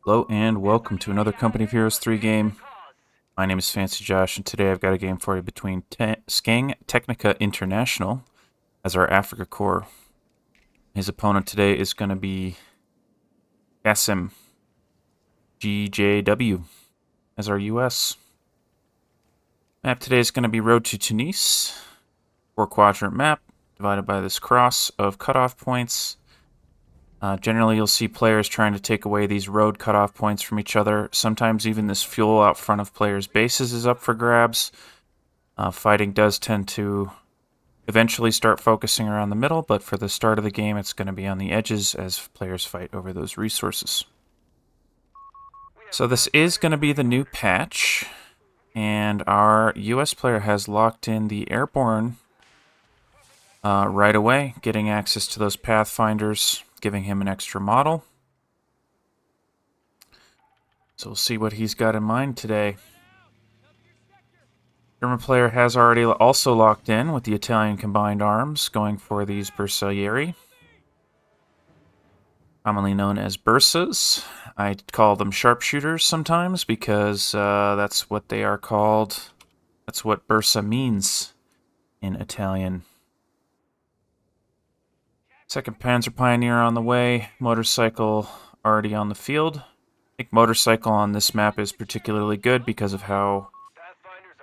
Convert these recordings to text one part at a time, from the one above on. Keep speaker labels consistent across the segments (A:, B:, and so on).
A: Hello and welcome to another Company of Heroes 3 game. My name is Fancy Josh, and today I've got a game for you between Skeng.Tecnica.International as our Africa core. His opponent today is going to be Kasim-GJW as our US. Map today is going to be Road to Tunis, 4-quadrant map, divided by this cross of cutoff points. Generally, you'll see players trying to take away these road cutoff points from each other. Sometimes even this fuel out front of players' bases is up for grabs. Fighting does tend to eventually start focusing around the middle, but for the start of the game, it's going to be on the edges as players fight over those resources. So this is going to be the new patch, and our US player has locked in the airborne right away, getting access to those pathfinders, giving him an extra model. So we'll see what he's got in mind today. German player has already also locked in with the Italian combined arms, going for these bersaglieri, commonly known as bursas. I call them sharpshooters sometimes because that's what they are called. That's what bursa means in Italian. Second Panzer Pioneer on the way, motorcycle already on the field. I think motorcycle on this map is particularly good because of how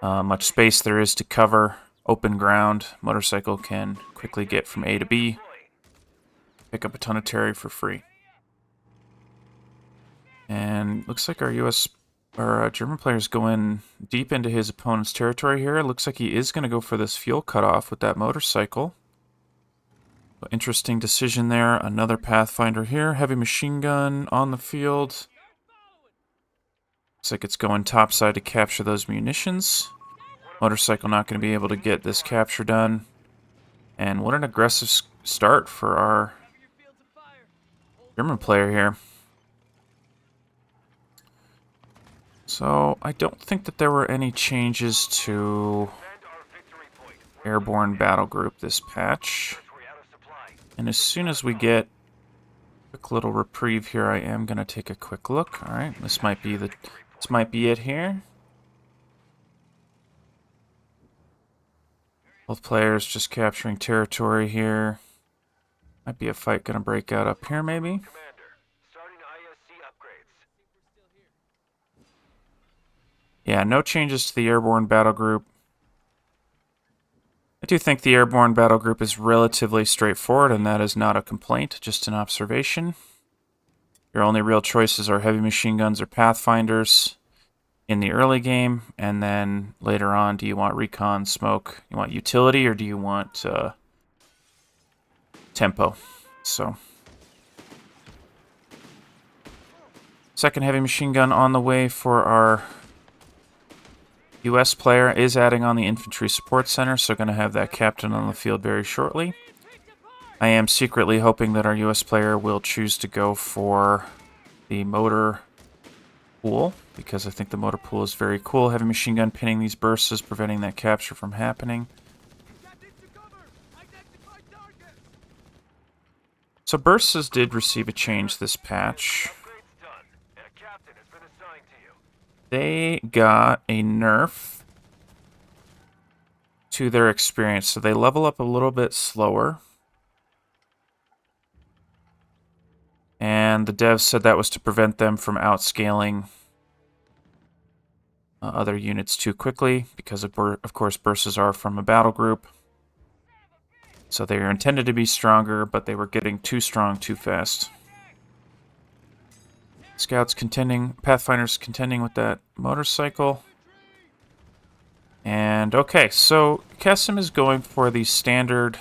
A: much space there is to cover open ground. Motorcycle can quickly get from A to B, pick up a ton of terry for free. And looks like our German player is going deep into his opponent's territory here. It looks like he is going to go for this fuel cutoff with that motorcycle. Interesting decision there. Another Pathfinder here. Heavy machine gun on the field. Looks like it's going topside to capture those munitions. Motorcycle not going to be able to get this capture done. And what an aggressive start for our German player here. So I don't think that there were any changes to airborne battle group this patch. And as soon as we get a quick little reprieve here, I am going to take a quick look. All right, this might be it here. Both players just capturing territory here. Might be a fight going to break out up here, maybe. Yeah, no changes to the airborne battle group. I do think the airborne battle group is relatively straightforward, and that is not a complaint, just an observation. Your only real choices are heavy machine guns or pathfinders in the early game, and then later on, do you want recon, smoke, you want utility, or do you want tempo? So, second heavy machine gun on the way for our US player, is adding on the infantry support center, so going to have that captain on the field very shortly. I am secretly hoping that our US player will choose to go for the motor pool, because I think the motor pool is very cool. Heavy machine gun pinning these bursas, preventing that capture from happening. So bursas did receive a change this patch. They got a nerf to their experience, so they level up a little bit slower. And the devs said that was to prevent them from outscaling other units too quickly, because of course bursas are from a battle group. So they are intended to be stronger, but they were getting too strong too fast. Scouts contending, Pathfinders contending with that motorcycle. And okay, so Kasim is going for the standard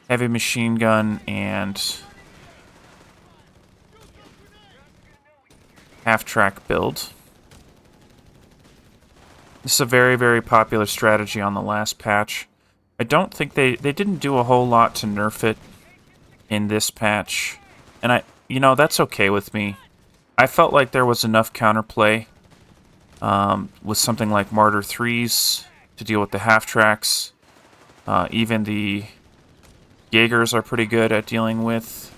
A: heavy machine gun and half-track build. This is a very, very popular strategy on the last patch. I don't think they didn't do a whole lot to nerf it in this patch. And that's okay with me. I felt like there was enough counterplay with something like Martyr 3s to deal with the half-tracks. Even the Jaegers are pretty good at dealing with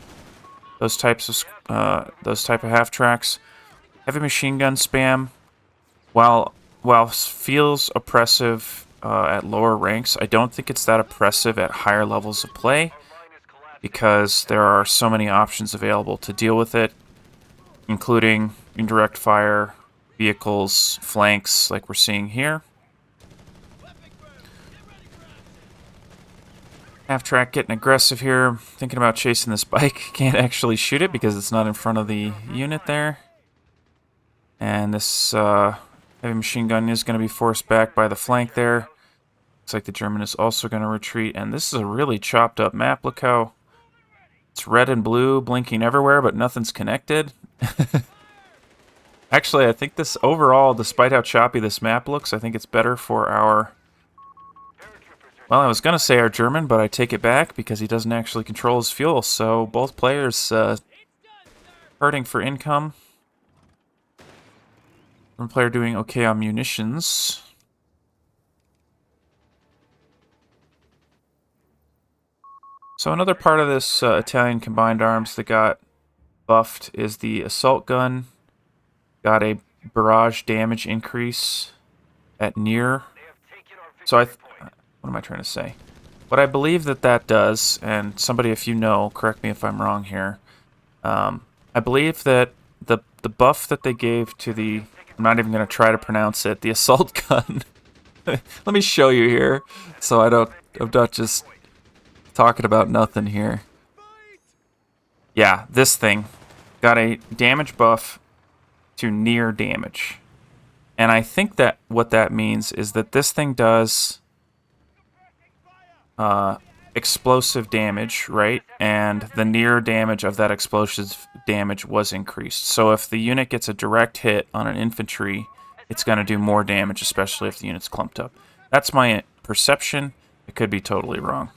A: those type of half tracks. Heavy machine gun spam, while feels oppressive at lower ranks, I don't think it's that oppressive at higher levels of play, because there are so many options available to deal with it, including indirect fire, vehicles, flanks, like we're seeing here. Half track getting aggressive here, thinking about chasing this bike. Can't actually shoot it because it's not in front of the unit there. And this heavy machine gun is going to be forced back by the flank there. Looks like the German is also going to retreat. And this is a really chopped up map. Look how it's red and blue blinking everywhere, but nothing's connected. Actually, I think this overall, despite how choppy this map looks, I think it's better for our... Well, I was going to say our German, but I take it back because he doesn't actually control his fuel. So both players hurting for income. One player doing okay on munitions. So another part of this Italian combined arms that got buffed is the assault gun. Got a barrage damage increase at near. So what am I trying to say? What I believe that does, and somebody if you know, correct me if I'm wrong here. I believe that the buff that they gave to the, I'm not even going to try to pronounce it, the assault gun. Let me show you here, so I'm not just talking about nothing here. Yeah, this thing got a damage buff to near damage. And I think that what that means is that this thing does explosive damage, right? And the near damage of that explosive damage was increased. So if the unit gets a direct hit on an infantry, it's going to do more damage, especially if the unit's clumped up. That's my perception. It could be totally wrong.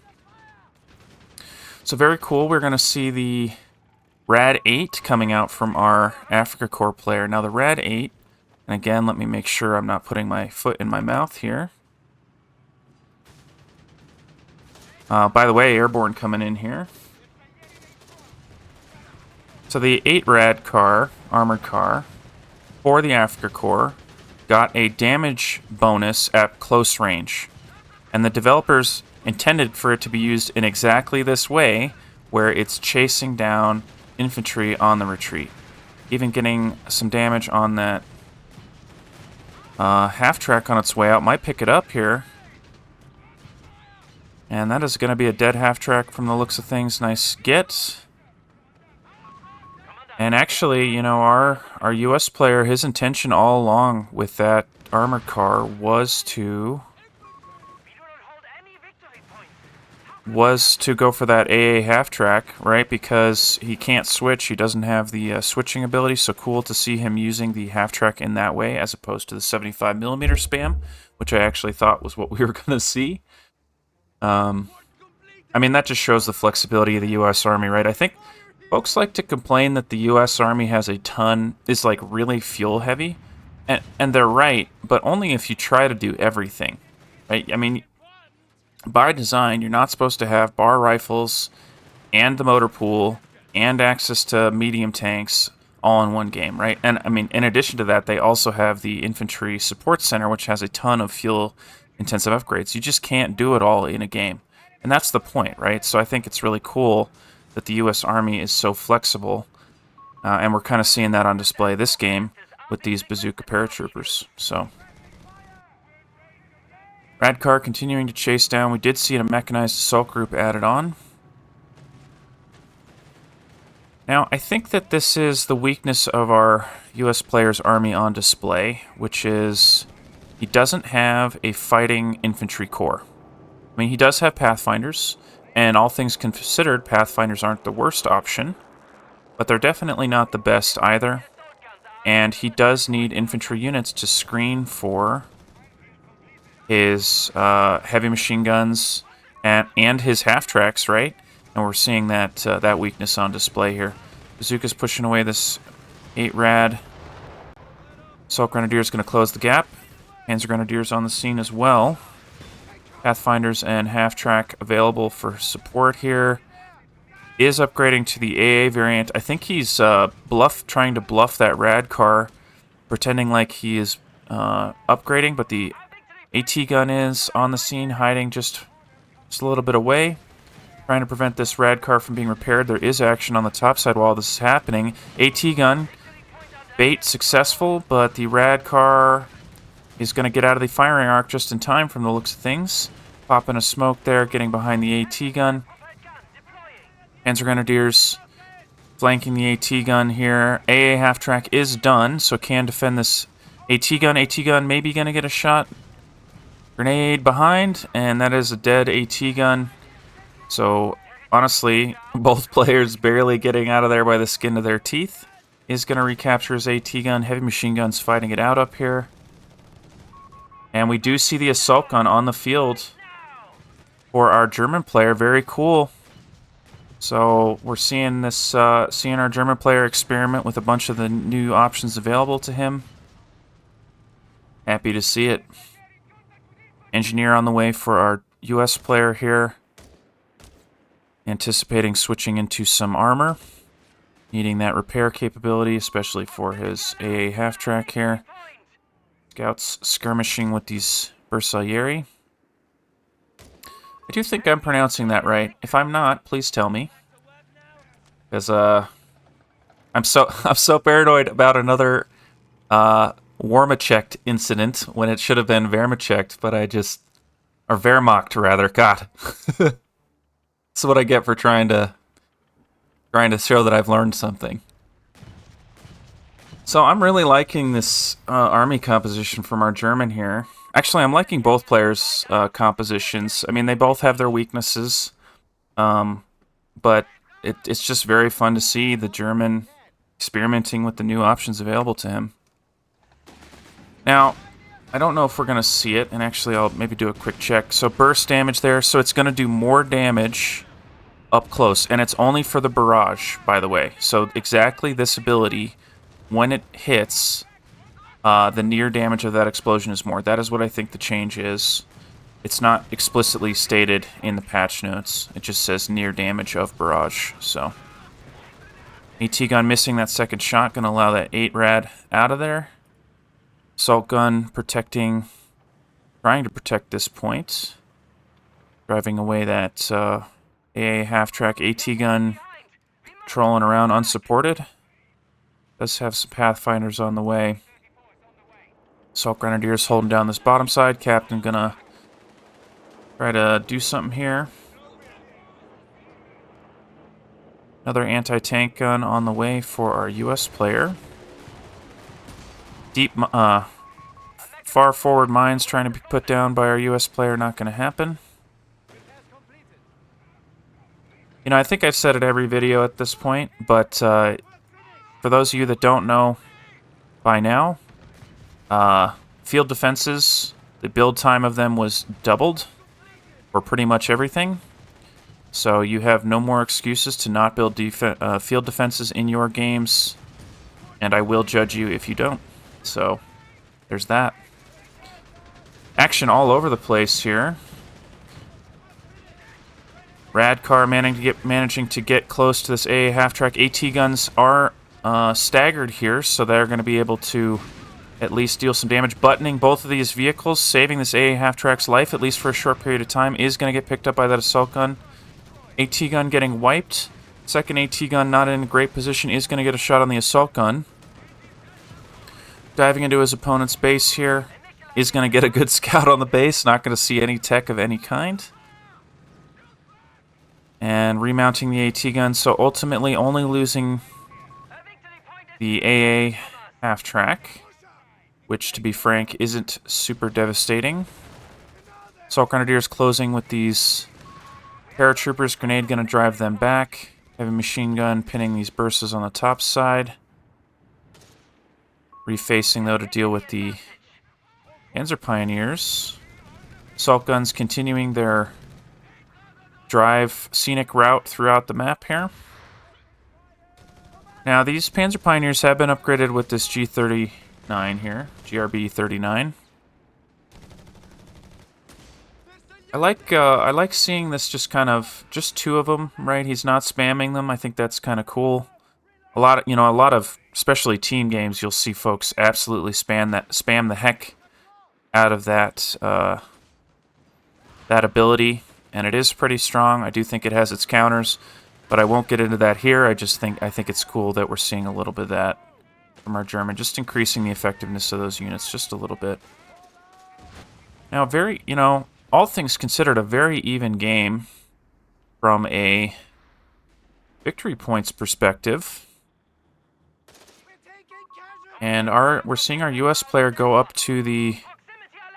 A: So very cool. We're going to see the Rad 8 coming out from our Africa Corps player. Now the Rad 8, and again, let me make sure I'm not putting my foot in my mouth here. By the way, airborne coming in here. So the 8 Rad car, armored car, for the Africa Corps, got a damage bonus at close range. And the developers intended for it to be used in exactly this way, where it's chasing down infantry on the retreat. Even getting some damage on that half-track on its way out. Might pick it up here. And that is going to be a dead half-track from the looks of things. Nice get. And actually, you know, our US player, his intention all along with that armored car was to go for that AA half-track, right? Because he can't switch. He doesn't have the switching ability. So cool to see him using the half-track in that way as opposed to the 75mm spam, which I actually thought was what we were going to see. I mean, that just shows the flexibility of the U.S. Army, right? I think folks like to complain that the U.S. Army has is like really fuel heavy, and they're right, but only if you try to do everything, right? I mean, by design, you're not supposed to have bar rifles and the motor pool and access to medium tanks all in one game, right? And I mean, in addition to that, they also have the Infantry Support Center, which has a ton of fuel-intensive upgrades. You just can't do it all in a game. And that's the point, right? So I think it's really cool that the U.S. Army is so flexible, and we're kind of seeing that on display this game with these bazooka paratroopers. So, Radcar continuing to chase down. We did see a mechanized assault group added on. Now, I think that this is the weakness of our U.S. player's army on display, which is he doesn't have a fighting infantry corps. I mean, he does have Pathfinders, and all things considered, Pathfinders aren't the worst option, but they're definitely not the best either. And he does need infantry units to screen for his heavy machine guns and his half-tracks, right? And we're seeing that weakness on display here. Bazooka's pushing away this 8 Rad. Assault Grenadiers going to close the gap. Panzer Grenadiers on the scene as well. Pathfinders and half-track available for support here. is upgrading to the AA variant. I think he's trying to bluff that rad car, pretending like he is upgrading, but the AT gun is on the scene, hiding just a little bit away, trying to prevent this rad car from being repaired. There is action on the top side while this is happening. AT gun bait successful, but the rad car is going to get out of the firing arc just in time from the looks of things. Popping a smoke there, getting behind the AT gun. Panzer Grenadiers flanking the AT gun here. AA half-track is done, so can defend this AT gun. AT gun maybe going to get a shot. Grenade behind, and that is a dead AT gun. So, honestly, both players barely getting out of there by the skin of their teeth. Is going to recapture his AT gun. Heavy machine guns fighting it out up here. And we do see the assault gun on the field for our German player. Very cool. So we're seeing this, seeing our German player experiment with a bunch of the new options available to him. Happy to see it. Engineer on the way for our US player here. Anticipating switching into some armor. Needing that repair capability, especially for his AA half-track here. Scouts skirmishing with these Bersaglieri. I do think I'm pronouncing that right. If I'm not, please tell me. Because I'm so paranoid about another Warmachekt incident when it should have been Wehrmachekt, but I just... Or Wehrmacht, rather. God. That's what I get for trying to show that I've learned something. So I'm really liking this army composition from our German here. Actually, I'm liking both players' compositions. I mean, they both have their weaknesses, but it's just very fun to see the German experimenting with the new options available to him. Now, I don't know if we're going to see it, and actually I'll maybe do a quick check. So burst damage there, so it's going to do more damage up close, and it's only for the barrage, by the way. So exactly this ability, when it hits, the near damage of that explosion is more. That is what I think the change is. It's not explicitly stated in the patch notes. It just says near damage of barrage. So AT gun missing that second shot, gonna allow that 8 rad out of there. Assault gun protecting, trying to protect this point. Driving away that AA half-track. AT gun trolling around unsupported. Does have some Pathfinders on the way. Assault Grenadiers holding down this bottom side. Captain gonna try to do something here. Another anti-tank gun on the way for our US player. Deep, far forward mines trying to be put down by our US player. Not gonna happen. You know, I think I've said it every video at this point, but for those of you that don't know by now, field defenses, the build time of them was doubled for pretty much everything. So you have no more excuses to not build field defenses in your games, and I will judge you if you don't. So there's that. Action all over the place here. Radcar managing to get close to this AA half-track. AT guns are staggered here, so they're going to be able to at least deal some damage. Buttoning both of these vehicles, saving this AA half-track's life, at least for a short period of time, is going to get picked up by that assault gun. AT gun getting wiped. Second AT gun not in a great position, is going to get a shot on the assault gun. Diving into his opponent's base here. Is going to get a good scout on the base, not going to see any tech of any kind. And remounting the AT gun, so ultimately only losing the AA half-track, which, to be frank, isn't super devastating. Assault Grenadiers closing with these paratroopers. Grenade gonna drive them back. Heavy machine gun pinning these bursts on the top side. Refacing, though, to deal with the Panzer Pioneers. Assault guns continuing their drive scenic route throughout the map here. Now, these Panzer Pioneers have been upgraded with this G39 here, GRB 39. I like seeing this just kind of just two of them, right? He's not spamming them. I think that's kind of cool. A lot of especially team games, you'll see folks absolutely spam the heck out of that that ability, and it is pretty strong. I do think it has its counters, but I won't get into that here. I think it's cool that we're seeing a little bit of that from our German, just increasing the effectiveness of those units just a little bit. Now, all things considered, a very even game from a victory points perspective. And we're seeing our U.S. player go up to the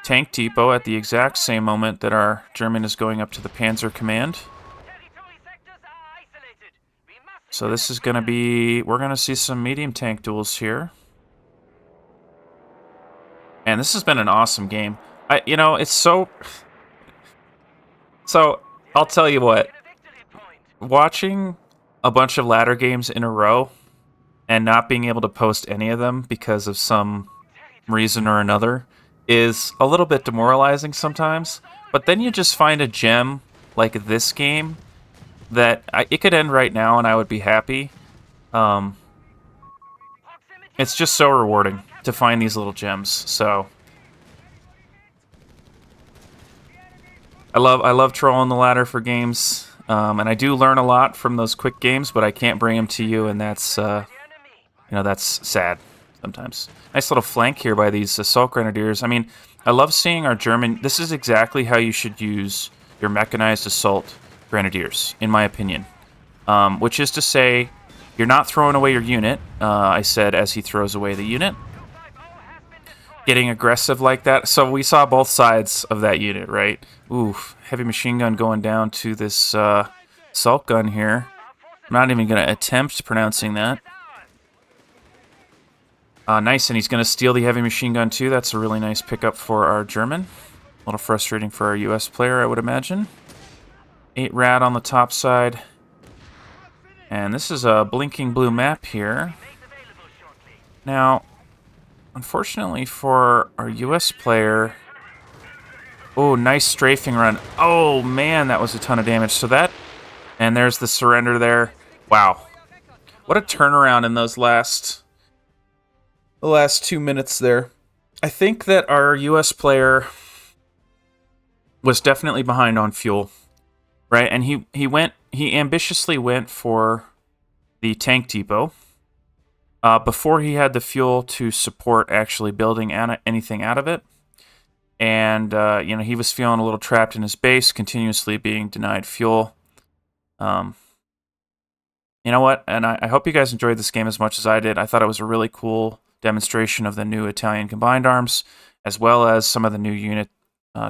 A: tank depot at the exact same moment that our German is going up to the Panzer Command. So this is going to be... We're going to see some medium tank duels here. And this has been an awesome game. It's so... So, I'll tell you what. Watching a bunch of ladder games in a row and not being able to post any of them because of some reason or another is a little bit demoralizing sometimes. But then you just find a gem like this game that it could end right now and I would be happy. It's just so rewarding to find these little gems. So I love trolling the ladder for games, and I do learn a lot from those quick games, but I can't bring them to you, and that's that's sad sometimes. Nice little flank here by these assault grenadiers. I mean, I love seeing our German. This is exactly how you should use your mechanized assault grenadiers, in my opinion. Which is to say, you're not throwing away your unit. I said as he throws away the unit. Getting aggressive like that. So we saw both sides of that unit, right? Oof, heavy machine gun going down to this assault gun here. I'm not even going to attempt pronouncing that. Nice, and he's going to steal the heavy machine gun too. That's a really nice pickup for our German. A little frustrating for our US player, I would imagine. 8 rad on the top side. And this is a blinking blue map here. Now, unfortunately for our US player... Oh, nice strafing run. Oh, man, that was a ton of damage. So that... And there's the surrender there. Wow. What a turnaround in those the last 2 minutes there. I think that our US player was definitely behind on fuel, right? And he ambitiously went for the tank depot before he had the fuel to support actually building anything out of it. And he was feeling a little trapped in his base, continuously being denied fuel. You know what? And I hope you guys enjoyed this game as much as I did. I thought it was a really cool demonstration of the new Italian combined arms, as well as some of the new unit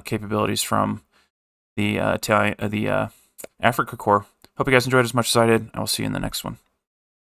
A: capabilities from the Afrika Corps. Hope you guys enjoyed as much as I did. I will see you in the next one.